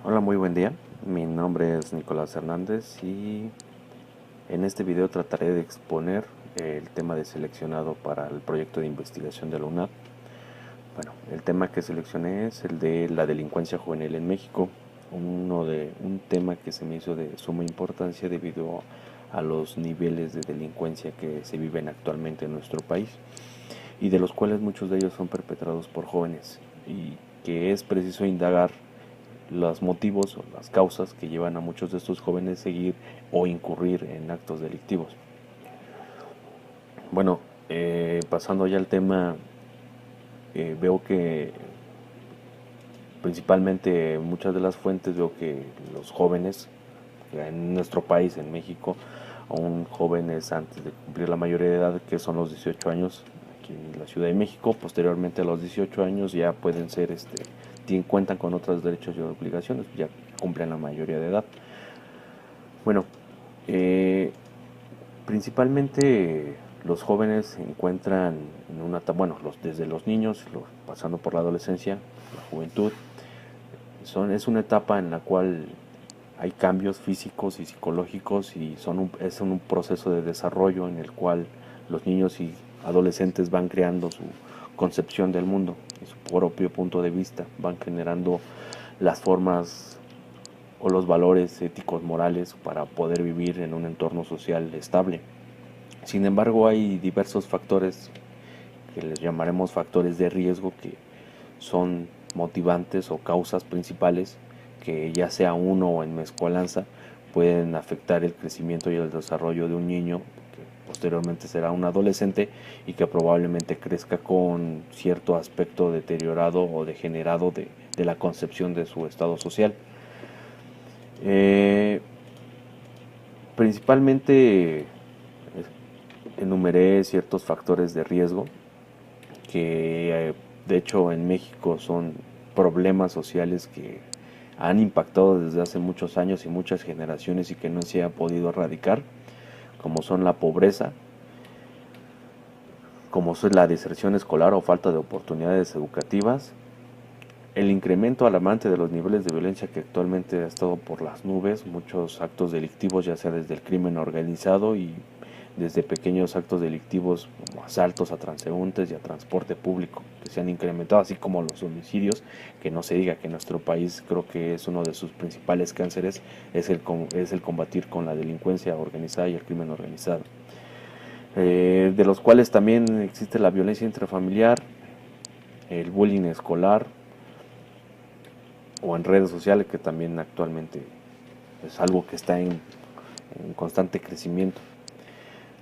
Hola, muy buen día. Mi nombre es Nicolás Hernández y en este video trataré de exponer el tema de seleccionado para el proyecto de investigación de la UNAM. Bueno, el tema que seleccioné es el de la delincuencia juvenil en México, un tema que se me hizo de suma importancia debido a los niveles de delincuencia que se viven actualmente en nuestro país y de los cuales muchos de ellos son perpetrados por jóvenes y que es preciso indagar los motivos o las causas que llevan a muchos de estos jóvenes a seguir o incurrir en actos delictivos. Bueno, pasando ya al tema, veo que principalmente muchas de las fuentes veo que los jóvenes en nuestro país, en México, aún jóvenes antes de cumplir la mayoría de edad, que son los 18 años, aquí en la Ciudad de México, posteriormente a los 18 años ya pueden ser, cuentan con otros derechos y obligaciones, ya cumplen la mayoría de edad. Bueno, eh, principalmente los jóvenes se encuentran en una etapa, bueno, desde los niños, pasando por la adolescencia, la juventud, es una etapa en la cual hay cambios físicos y psicológicos y es un proceso de desarrollo en el cual los niños y adolescentes van creando su concepción del mundo y su propio punto de vista, van generando las formas o los valores éticos morales para poder vivir en un entorno social estable. Sin embargo, hay diversos factores que les llamaremos factores de riesgo que son motivantes o causas principales que ya sea uno o en mezcolanza pueden afectar el crecimiento y el desarrollo de un niño que posteriormente será un adolescente y que probablemente crezca con cierto aspecto deteriorado o degenerado de la concepción de su estado social. Eh, Principalmente enumeré ciertos factores de riesgo que de hecho en México son problemas sociales que han impactado desde hace muchos años y muchas generaciones y que no se ha podido erradicar, como son la pobreza, como es la deserción escolar o falta de oportunidades educativas, el incremento alarmante de los niveles de violencia que actualmente ha estado por las nubes, muchos actos delictivos, ya sea desde el crimen organizado y desde pequeños actos delictivos como asaltos a transeúntes y a transporte público, que se han incrementado, así como los homicidios, que no se diga que en nuestro país creo que es uno de sus principales cánceres, es el combatir con la delincuencia organizada y el crimen organizado. De los cuales también existe la violencia intrafamiliar, el bullying escolar, o en redes sociales, que también actualmente es algo que está en constante crecimiento.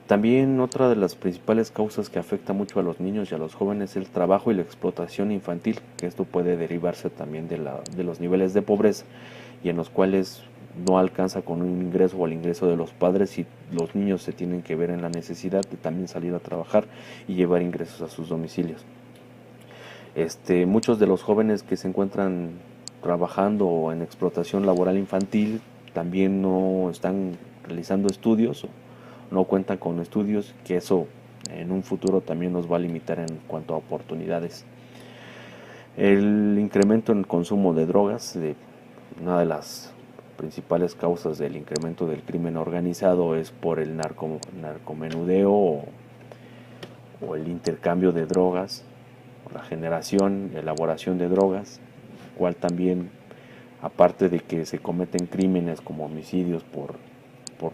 También otra de las principales causas que afecta mucho a los niños y a los jóvenes es el trabajo y la explotación infantil, que esto puede derivarse también de los niveles de pobreza y en los cuales no alcanza con un ingreso o el ingreso de los padres y los niños se tienen que ver en la necesidad de también salir a trabajar y llevar ingresos a sus domicilios. Muchos de los jóvenes que se encuentran trabajando en explotación laboral infantil también no están realizando estudios o no cuentan con estudios, que eso en un futuro también nos va a limitar en cuanto a oportunidades. El incremento en el consumo de drogas, una de las principales causas del incremento del crimen organizado es por el narcomenudeo o el intercambio de drogas, o la generación, elaboración de drogas, cual también, aparte de que se cometen crímenes como homicidios por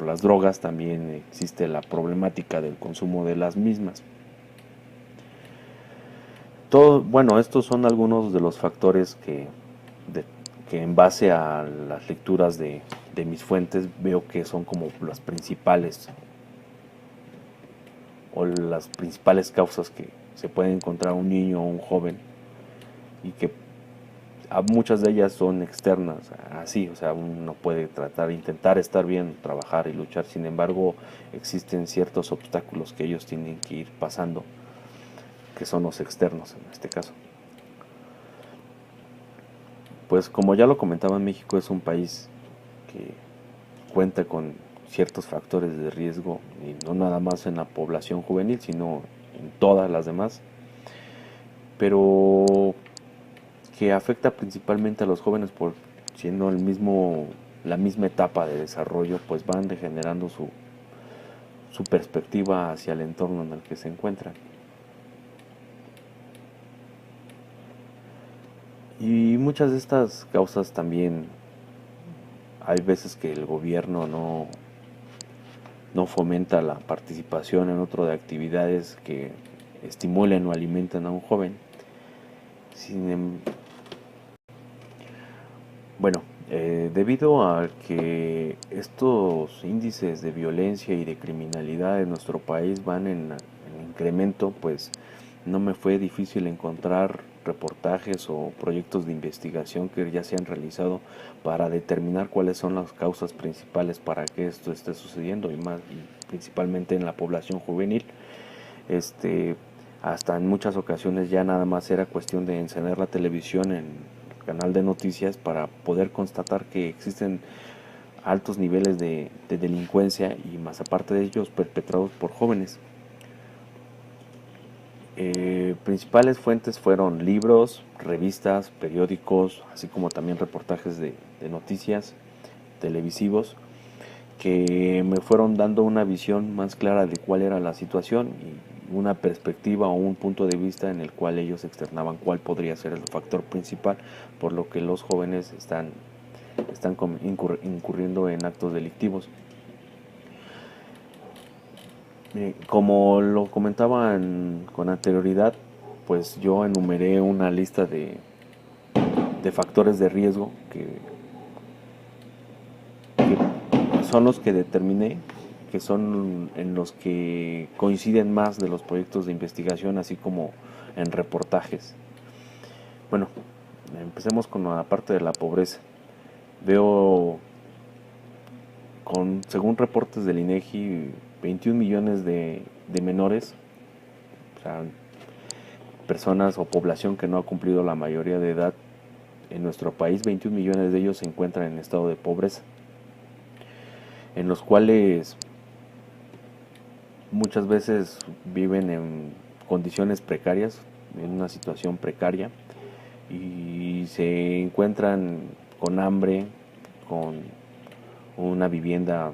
las drogas, también existe la problemática del consumo de las mismas. Bueno, estos son algunos de los factores de, que en base a las lecturas de mis fuentes veo que son como las principales o las principales causas que se puede encontrar un niño o un joven y que muchas de ellas son externas, así, o sea, uno puede intentar estar bien, trabajar y luchar, sin embargo, existen ciertos obstáculos que ellos tienen que ir pasando, que son los externos en este caso. Pues como ya lo comentaba, México es un país que cuenta con ciertos factores de riesgo, y no nada más en la población juvenil, sino en todas las demás, pero que afecta principalmente a los jóvenes siendo la misma etapa de desarrollo, pues van degenerando su perspectiva hacia el entorno en el que se encuentran. Y muchas de estas causas también, hay veces que el gobierno no fomenta la participación en otro de actividades que estimulen o alimenten a un joven. Sin, bueno, debido a que estos índices de violencia y de criminalidad en nuestro país van en incremento, pues no me fue difícil encontrar reportajes o proyectos de investigación que ya se han realizado para determinar cuáles son las causas principales para que esto esté sucediendo y principalmente en la población juvenil. Este, hasta en muchas ocasiones ya nada más era cuestión de encender la televisión en el canal de noticias para poder constatar que existen altos niveles de delincuencia y más aparte de ellos perpetrados por jóvenes. Principales fuentes fueron libros, revistas, periódicos, así como también reportajes de noticias televisivos que me fueron dando una visión más clara de cuál era la situación y una perspectiva o un punto de vista en el cual ellos externaban cuál podría ser el factor principal por lo que los jóvenes están incurriendo en actos delictivos. Como lo comentaba con anterioridad, pues yo enumeré una lista de factores de riesgo que son los que determiné, que son en los que coinciden más de los proyectos de investigación, así como en reportajes. Bueno, empecemos con la parte de la pobreza. Veo, según reportes del INEGI, 21 millones de menores, o sea, personas o población que no ha cumplido la mayoría de edad en nuestro país. 21 millones de ellos se encuentran en estado de pobreza, en los cuales muchas veces viven en condiciones precarias, en una situación precaria, y se encuentran con hambre, con una vivienda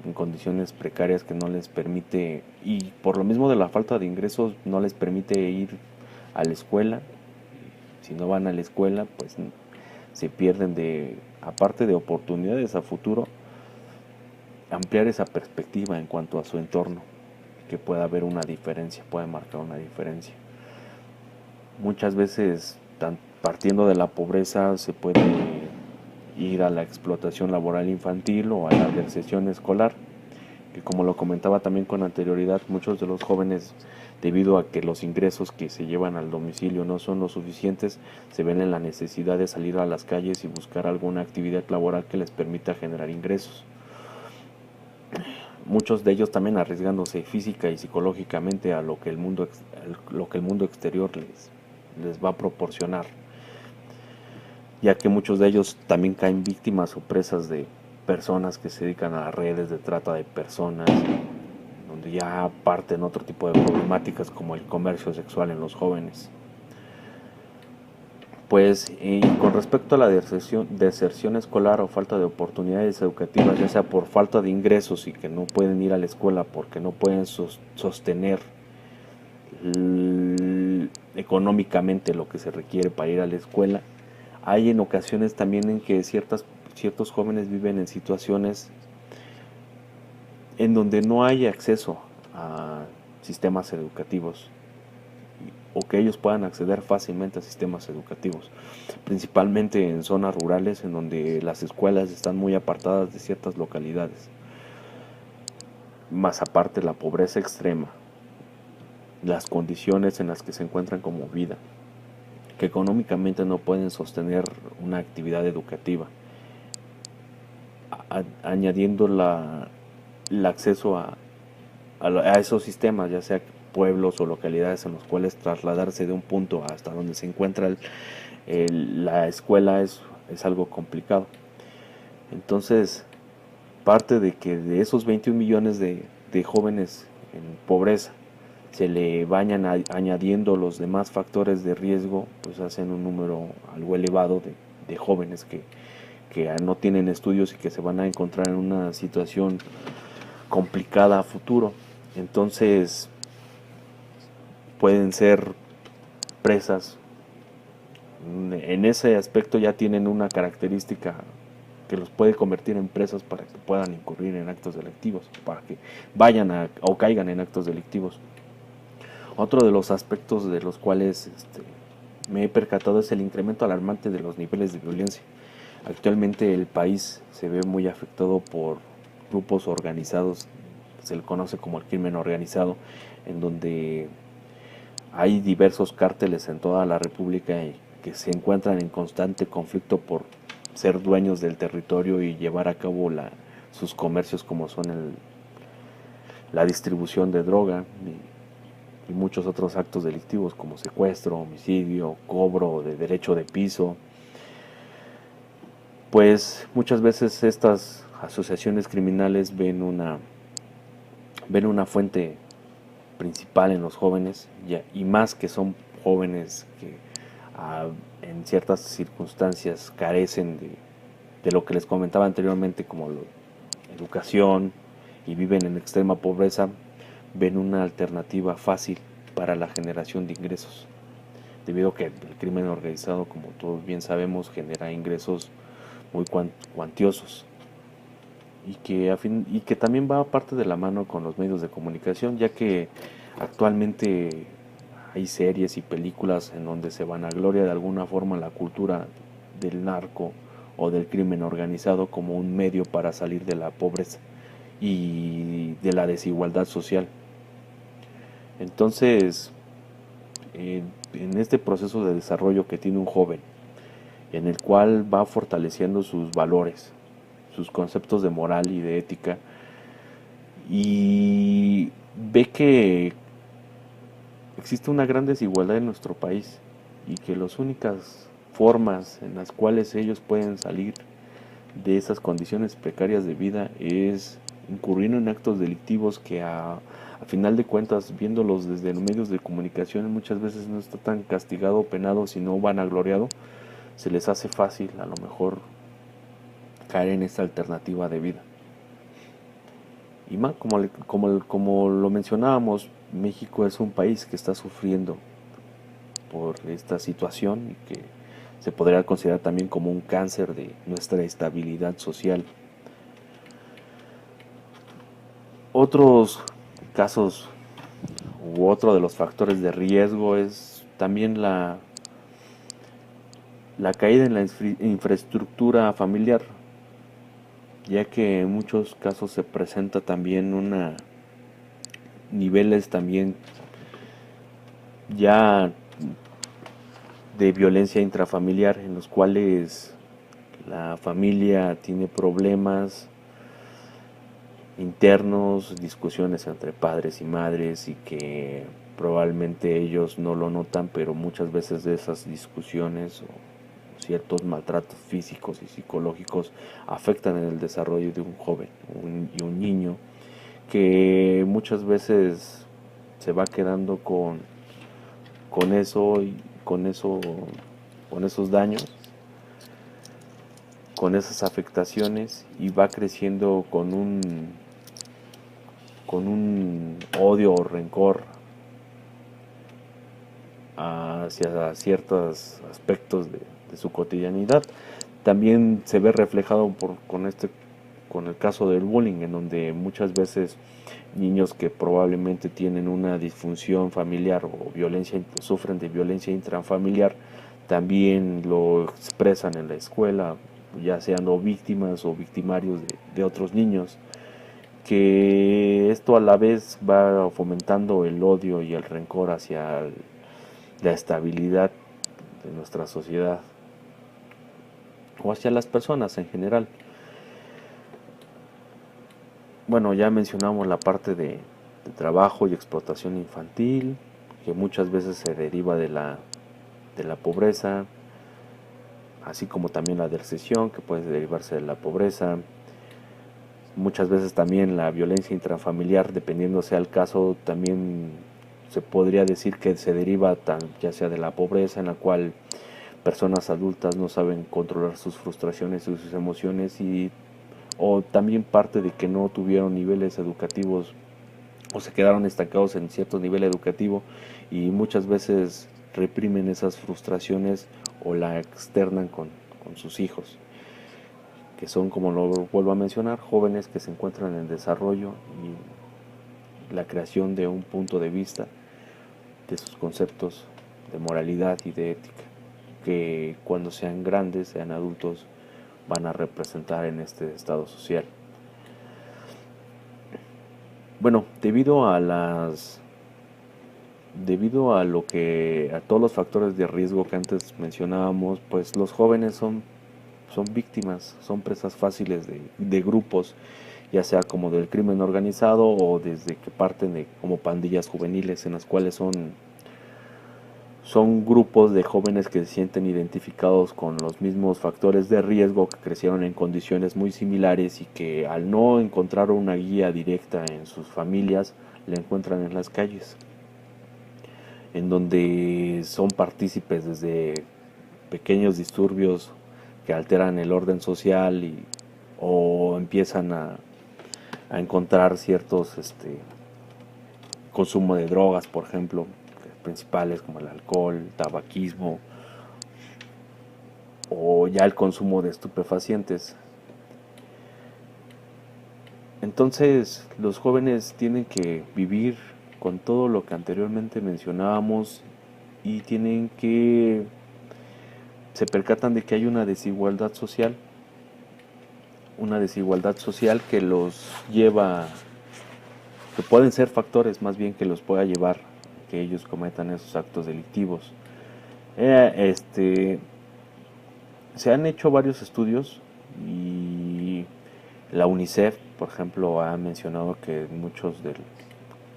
en condiciones precarias que no les permite, y por lo mismo de la falta de ingresos, no les permite ir a la escuela. Si no van a la escuela, pues se pierden aparte de oportunidades a futuro, ampliar esa perspectiva en cuanto a su entorno, que pueda haber una diferencia, puede marcar una diferencia. Muchas veces, partiendo de la pobreza, se puede ir a la explotación laboral infantil o a la deserción escolar, que como lo comentaba también con anterioridad, muchos de los jóvenes, debido a que los ingresos que se llevan al domicilio no son lo suficientes, se ven en la necesidad de salir a las calles y buscar alguna actividad laboral que les permita generar ingresos. Muchos de ellos también arriesgándose física y psicológicamente a lo que el mundo exterior les va a proporcionar, ya que muchos de ellos también caen víctimas o presas de personas que se dedican a redes de trata de personas, donde ya parten otro tipo de problemáticas como el comercio sexual en los jóvenes. Pues con respecto a la deserción escolar o falta de oportunidades educativas, ya sea por falta de ingresos y que no pueden ir a la escuela porque no pueden sostener económicamente lo que se requiere para ir a la escuela, hay en ocasiones también en que ciertos jóvenes viven en situaciones en donde no hay acceso a sistemas educativos o que ellos puedan acceder fácilmente a sistemas educativos, principalmente en zonas rurales en donde las escuelas están muy apartadas de ciertas localidades. Más aparte la pobreza extrema, las condiciones en las que se encuentran como vida, que económicamente no pueden sostener una actividad educativa, añadiendo el acceso a esos sistemas, ya sea pueblos o localidades en los cuales trasladarse de un punto hasta donde se encuentra la escuela es algo complicado. Entonces, parte de que de esos 21 millones de jóvenes en pobreza se le vayan añadiendo los demás factores de riesgo, pues hacen un número algo elevado de jóvenes que no tienen estudios y que se van a encontrar en una situación complicada a futuro. Entonces pueden ser presas. En ese aspecto ya tienen una característica que los puede convertir en presas para que puedan incurrir en actos delictivos, para que vayan o caigan en actos delictivos. Otro de los aspectos de los cuales me he percatado es el incremento alarmante de los niveles de violencia. Actualmente el país se ve muy afectado por grupos organizados, se le conoce como el crimen organizado, en donde hay diversos cárteles en toda la República que se encuentran en constante conflicto por ser dueños del territorio y llevar a cabo sus comercios, como son la distribución de droga y muchos otros actos delictivos como secuestro, homicidio, cobro de derecho de piso. Pues muchas veces estas asociaciones criminales ven una fuente principal en los jóvenes, y más que son jóvenes que en ciertas circunstancias carecen de lo que les comentaba anteriormente, como educación, y viven en extrema pobreza, ven una alternativa fácil para la generación de ingresos, debido a que el crimen organizado, como todos bien sabemos, genera ingresos muy cuantiosos, y que también va parte de la mano con los medios de comunicación, ya que actualmente hay series y películas en donde se vanagloria de alguna forma la cultura del narco o del crimen organizado como un medio para salir de la pobreza y de la desigualdad social. Entonces, en este proceso de desarrollo que tiene un joven, en el cual va fortaleciendo sus valores, sus conceptos de moral y de ética, y ve que existe una gran desigualdad en nuestro país y que las únicas formas en las cuales ellos pueden salir de esas condiciones precarias de vida es incurriendo en actos delictivos que a final de cuentas, viéndolos desde los medios de comunicación, muchas veces no está tan castigado o penado, sino vanagloriado. Se les hace fácil a lo mejor caer en esta alternativa de vida. Y más, como lo mencionábamos, México es un país que está sufriendo por esta situación y que se podría considerar también como un cáncer de nuestra estabilidad social. Otros casos u otro de los factores de riesgo es también la caída en la infraestructura familiar, ya que en muchos casos se presenta también niveles también ya de violencia intrafamiliar, en los cuales la familia tiene problemas internos, discusiones entre padres y madres, y que probablemente ellos no lo notan, pero muchas veces de esas discusiones o ciertos maltratos físicos y psicológicos afectan en el desarrollo de un joven y un niño, que muchas veces se va quedando con eso y con esos daños, con esas afectaciones, y va creciendo con un odio o rencor hacia ciertos aspectos de su cotidianidad. También se ve reflejado con el caso del bullying, en donde muchas veces niños que probablemente tienen una disfunción familiar o sufren de violencia intrafamiliar, también lo expresan en la escuela, ya sean o víctimas o victimarios de otros niños, que esto a la vez va fomentando el odio y el rencor hacia la estabilidad de nuestra sociedad o hacia las personas en general. Bueno, ya mencionamos la parte de trabajo y explotación infantil, que muchas veces se deriva de la pobreza, así como también la deserción, que puede derivarse de la pobreza. Muchas veces también la violencia intrafamiliar, dependiendo sea el caso, también se podría decir que se deriva ya sea de la pobreza, en la cual personas adultas no saben controlar sus frustraciones y sus emociones, o también parte de que no tuvieron niveles educativos o se quedaron estancados en cierto nivel educativo y muchas veces reprimen esas frustraciones o la externan con sus hijos, que son, como lo vuelvo a mencionar, jóvenes que se encuentran en desarrollo y la creación de un punto de vista de sus conceptos de moralidad y de ética, que cuando sean grandes, sean adultos, van a representar en este estado social. Bueno, debido a lo que a todos los factores de riesgo que antes mencionábamos, pues los jóvenes son víctimas, son presas fáciles de grupos, ya sea como del crimen organizado o desde que parten de como pandillas juveniles en las cuales son grupos de jóvenes que se sienten identificados con los mismos factores de riesgo, que crecieron en condiciones muy similares y que al no encontrar una guía directa en sus familias, la encuentran en las calles, en donde son partícipes desde pequeños disturbios que alteran el orden social o empiezan a encontrar ciertos consumo de drogas, por ejemplo, principales como el alcohol, tabaquismo o ya el consumo de estupefacientes. Entonces los jóvenes tienen que vivir con todo lo que anteriormente mencionábamos y se percatan de que hay una desigualdad social que los lleva, que pueden ser factores más bien que los pueda llevar a que ellos cometan esos actos delictivos. Se han hecho varios estudios y la UNICEF, por ejemplo, ha mencionado que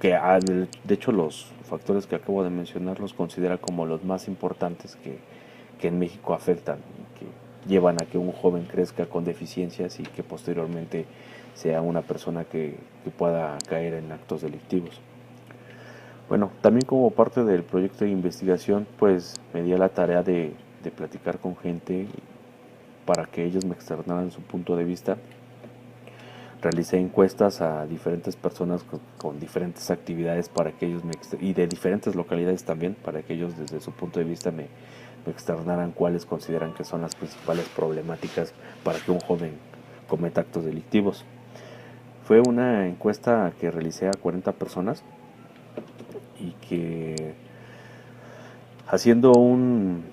de hecho los factores que acabo de mencionar los considera como los más importantes que en México afectan, que llevan a que un joven crezca con deficiencias y que posteriormente sea una persona que pueda caer en actos delictivos. Bueno, también como parte del proyecto de investigación, pues me di a la tarea de platicar con gente para que ellos me externaran su punto de vista. Realicé encuestas a diferentes personas con diferentes actividades para que ellos y de diferentes localidades también, para que ellos desde su punto de vista me externaran cuáles consideran que son las principales problemáticas para que un joven cometa actos delictivos. Fue una encuesta que realicé a 40 personas y que haciendo un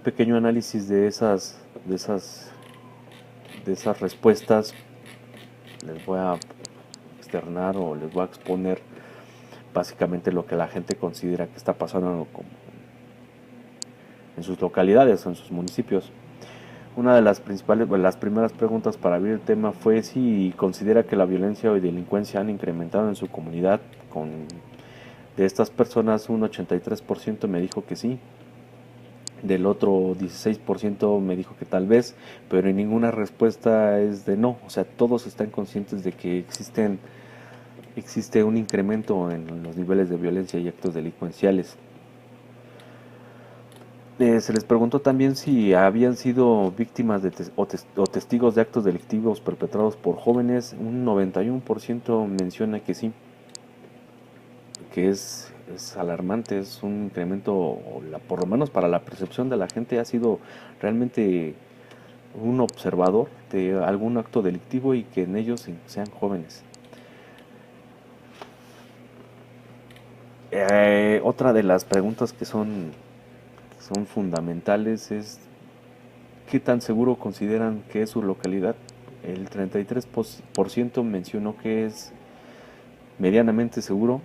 pequeño análisis de esas respuestas, les voy a externar o les voy a exponer básicamente lo que la gente considera que está pasando en sus localidades o en sus municipios. Una de las las primeras preguntas para abrir el tema fue si considera que la violencia o delincuencia han incrementado en su comunidad. De estas personas, un 83% me dijo que sí, del otro 16% me dijo que tal vez, pero en ninguna respuesta es de no. O sea, todos están conscientes de que existe un incremento en los niveles de violencia y actos delincuenciales. Se les preguntó también si habían sido víctimas o testigos de actos delictivos perpetrados por jóvenes. Un 91% menciona que sí, que es alarmante, es un incremento, por lo menos para la percepción de la gente, ha sido realmente un observador de algún acto delictivo y que en ellos sean jóvenes. Otra de las preguntas que son fundamentales es ¿qué tan seguro consideran que es su localidad? El 33% mencionó que es medianamente seguro,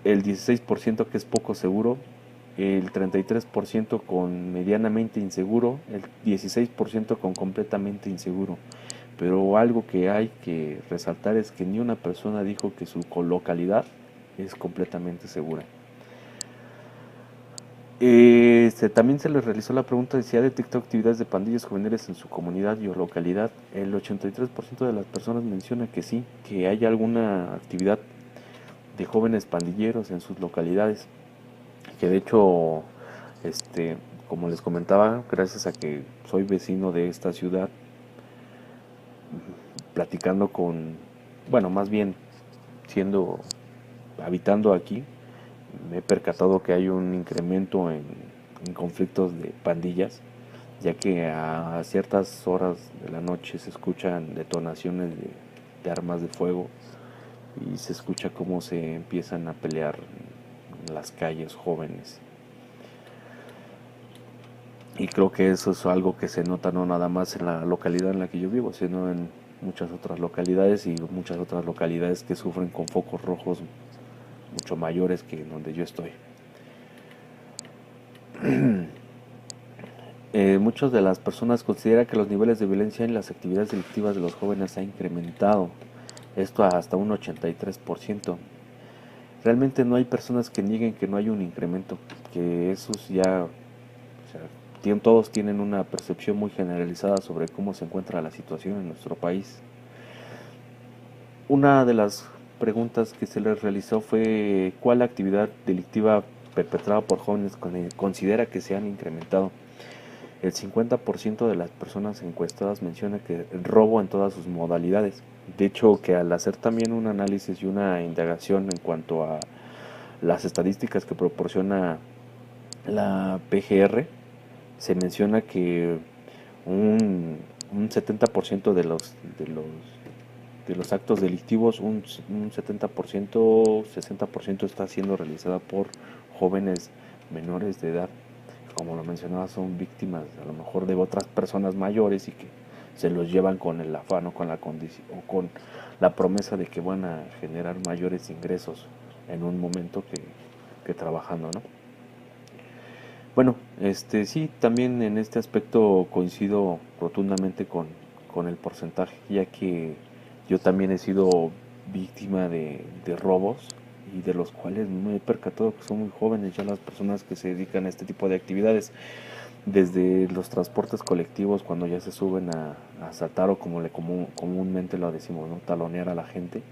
el 16% que es poco seguro, el 33% con medianamente inseguro, el 16% con completamente inseguro. Pero algo que hay que resaltar es que ni una persona dijo que su localidad es completamente segura. También se les realizó la pregunta de si ha detectado actividades de pandillas juveniles en su comunidad y o localidad. El 83% de las personas menciona que sí, que hay alguna actividad de jóvenes pandilleros en sus localidades, que de hecho como les comentaba, gracias a que soy vecino de esta ciudad, platicando con, bueno, más bien siendo, habitando aquí, me he percatado que hay un incremento en conflictos de pandillas, ya que a ciertas horas de la noche se escuchan detonaciones de armas de fuego y se escucha cómo se empiezan a pelear en las calles jóvenes. Y creo que eso es algo que se nota no nada más en la localidad en la que yo vivo, sino en muchas otras localidades y muchas otras localidades que sufren con focos rojos mucho mayores que en donde yo estoy. Muchas de las personas consideran que los niveles de violencia en las actividades delictivas de los jóvenes ha incrementado, esto hasta un 83%. Realmente no hay personas que nieguen que no hay un incremento, que esos ya, o sea, todos tienen una percepción muy generalizada sobre cómo se encuentra la situación en nuestro país. Una de las preguntas que se les realizó fue ¿cuál actividad delictiva perpetrada por jóvenes considera que se han incrementado? El 50% de las personas encuestadas menciona que el robo en todas sus modalidades. De hecho, que al hacer también un análisis y una indagación en cuanto a las estadísticas que proporciona la PGR, se menciona que un, un 70% de los actos delictivos, un 70%, 60% está siendo realizada por jóvenes menores de edad. Como lo mencionaba, son víctimas a lo mejor de otras personas mayores y que se los llevan con el afán o con la condición o con la promesa de que van a generar mayores ingresos en un momento que trabajando, ¿no? Bueno, sí, también en este aspecto coincido rotundamente con el porcentaje, ya que yo también he sido víctima de robos y de los cuales me he percatado que son muy jóvenes ya las personas que se dedican a este tipo de actividades, desde los transportes colectivos cuando ya se suben a asaltar o como comúnmente lo decimos, ¿no? Talonear a la gente,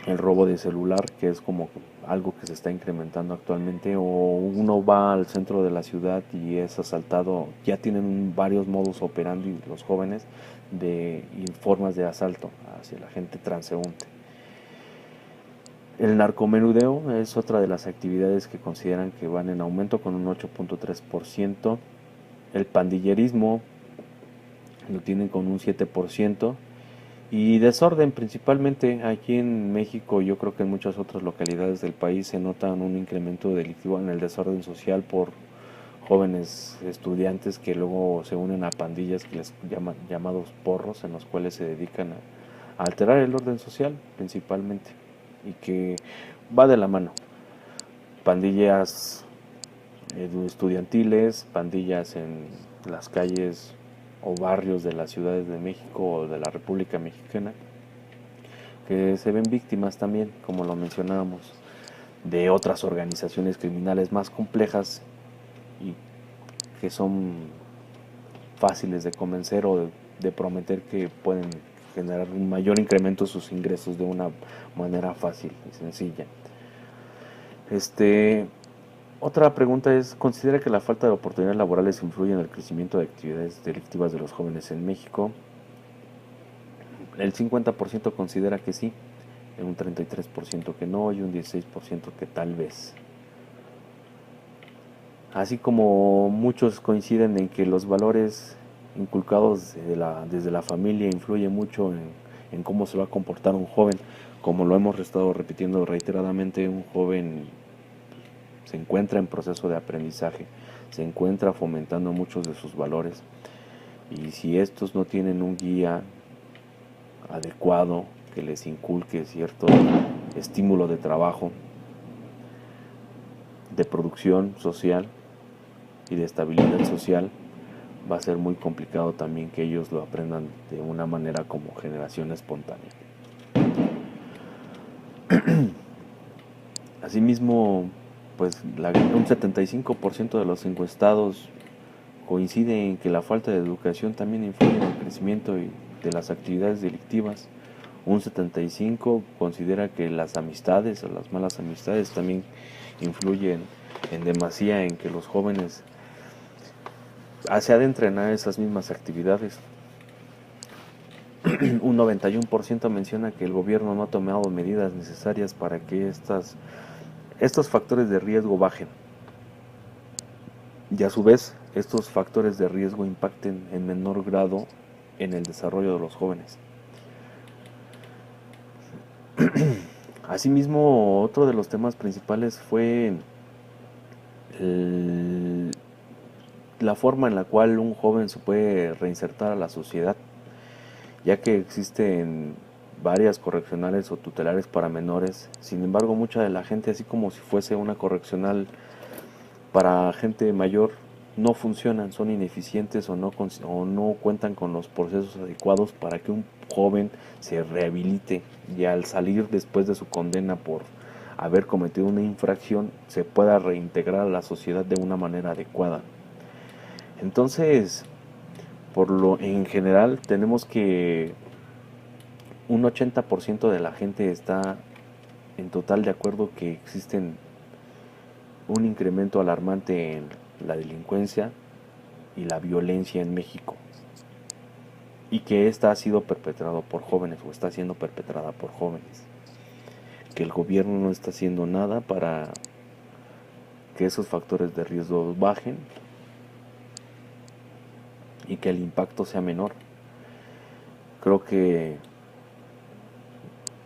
el robo de celular, que es como algo que se está incrementando actualmente, o uno va al centro de la ciudad y es asaltado, ya tienen varios modus operandi los jóvenes y formas de asalto hacia la gente transeúnte. El narcomenudeo es otra de las actividades que consideran que van en aumento con un 8.3%. El pandillerismo lo tienen con un 7%. Y desorden, principalmente aquí en México, yo creo que en muchas otras localidades del país se nota un incremento delictivo en el desorden social por jóvenes estudiantes que luego se unen a pandillas que les llaman llamados porros, en los cuales se dedican a alterar el orden social principalmente, y que va de la mano. Pandillas estudiantiles, pandillas en las calles o barrios de las ciudades de México o de la República Mexicana, que se ven víctimas también, como lo mencionábamos, de otras organizaciones criminales más complejas y que son fáciles de convencer o de prometer que pueden generar un mayor incremento de sus ingresos de una manera fácil y sencilla. Otra pregunta es, ¿considera que la falta de oportunidades laborales influye en el crecimiento de actividades delictivas de los jóvenes en México? El 50% considera que sí, un 33% que no y un 16% que tal vez. Así como muchos coinciden en que los valores inculcados desde la familia influyen mucho en cómo se va a comportar un joven, como lo hemos estado repitiendo reiteradamente, un joven se encuentra en proceso de aprendizaje, se encuentra fomentando muchos de sus valores, y si estos no tienen un guía adecuado que les inculque cierto estímulo de trabajo, de producción social y de estabilidad social, va a ser muy complicado también que ellos lo aprendan de una manera como generación espontánea. Asimismo, pues un 75% de los encuestados coincide en que la falta de educación también influye en el crecimiento de las actividades delictivas. Un 75% considera que las amistades o las malas amistades también influyen en demasía en que los jóvenes se adentren a esas mismas actividades. Un 91% menciona que el gobierno no ha tomado medidas necesarias para que estos factores de riesgo bajen. Y a su vez, estos factores de riesgo impacten en menor grado en el desarrollo de los jóvenes. Asimismo, otro de los temas principales fue la forma en la cual un joven se puede reinsertar a la sociedad, ya que existen varias correccionales o tutelares para menores. Sin embargo, mucha de la gente, así como si fuese una correccional para gente mayor, no funcionan, son ineficientes o no cuentan con los procesos adecuados para que un joven se rehabilite y al salir después de su condena por haber cometido una infracción se pueda reintegrar a la sociedad de una manera adecuada. Entonces, en general tenemos que un 80% de la gente está en total de acuerdo que existen un incremento alarmante en la delincuencia y la violencia en México, y que esta ha sido perpetrado por jóvenes o está siendo perpetrada por jóvenes, que el gobierno no está haciendo nada para que esos factores de riesgo bajen y que el impacto sea menor. Creo que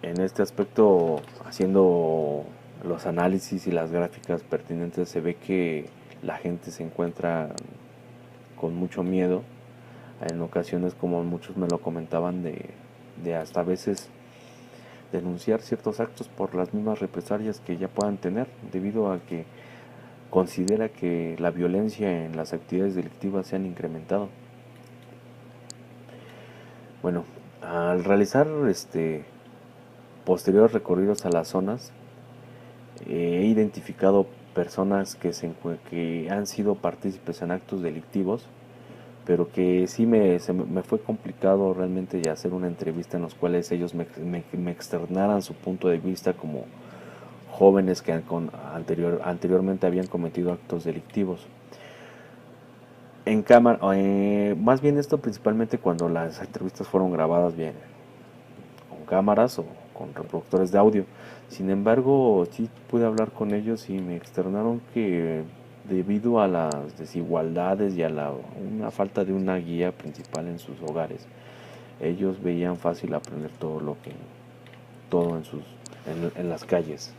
en este aspecto, haciendo los análisis y las gráficas pertinentes, se ve que la gente se encuentra con mucho miedo. En ocasiones, como muchos me lo comentaban, de hasta a veces denunciar ciertos actos por las mismas represalias que ya puedan tener, debido a que considera que la violencia en las actividades delictivas se han incrementado. Bueno, al realizar posteriores recorridos a las zonas, he identificado personas que han sido partícipes en actos delictivos, pero que sí me fue complicado realmente hacer una entrevista en los cuales ellos me externaran su punto de vista como jóvenes que anteriormente habían cometido actos delictivos. En cámara, más bien esto principalmente cuando las entrevistas fueron grabadas bien, con cámaras o con reproductores de audio. Sin embargo, sí pude hablar con ellos y me externaron que debido a las desigualdades y a una falta de una guía principal en sus hogares, ellos veían fácil aprender todo en las calles.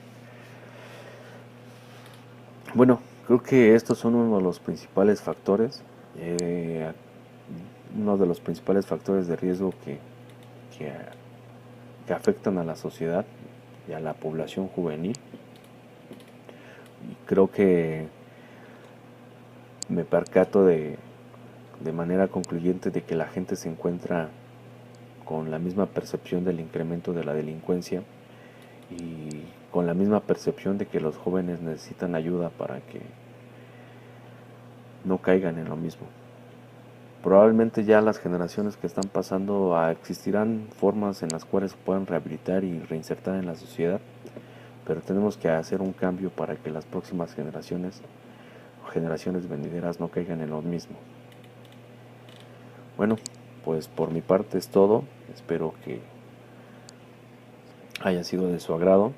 Bueno, creo que estos son uno de los principales factores, uno de los principales factores de riesgo que, que afectan a la sociedad y a la población juvenil. Y creo que me percato de manera concluyente de que la gente se encuentra con la misma percepción del incremento de la delincuencia y con la misma percepción de que los jóvenes necesitan ayuda para que no caigan en lo mismo. Probablemente ya las generaciones que están pasando existirán formas en las cuales se puedan rehabilitar y reinsertar en la sociedad, pero tenemos que hacer un cambio para que las próximas generaciones o generaciones venideras no caigan en lo mismo. Bueno, pues por mi parte es todo. Espero que haya sido de su agrado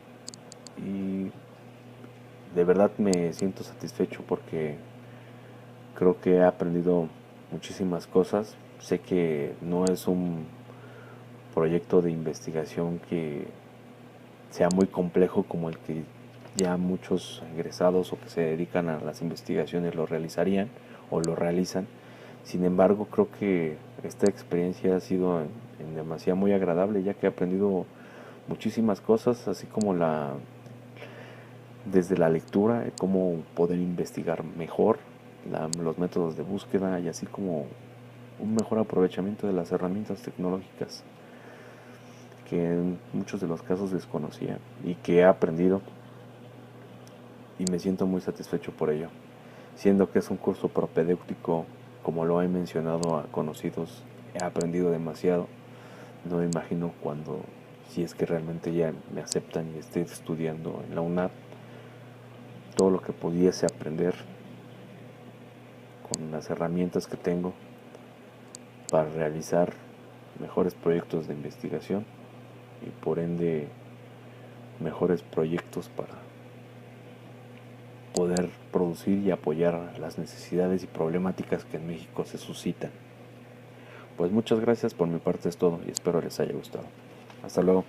y de verdad me siento satisfecho porque creo que he aprendido muchísimas cosas. Sé que no es un proyecto de investigación que sea muy complejo como el que ya muchos egresados o que se dedican a las investigaciones lo realizarían o lo realizan. Sin embargo, creo que esta experiencia ha sido en demasía muy agradable, ya que he aprendido muchísimas cosas, así como desde la lectura, cómo poder investigar mejor, los métodos de búsqueda y así como un mejor aprovechamiento de las herramientas tecnológicas que en muchos de los casos desconocía y que he aprendido y me siento muy satisfecho por ello. Siendo que es un curso propedéutico, como lo he mencionado a conocidos, he aprendido demasiado. No me imagino si es que realmente ya me aceptan y esté estudiando en la UNAD, todo lo que pudiese aprender con las herramientas que tengo para realizar mejores proyectos de investigación y por ende mejores proyectos para poder producir y apoyar las necesidades y problemáticas que en México se suscitan. Pues muchas gracias, por mi parte es todo y espero les haya gustado. Hasta luego.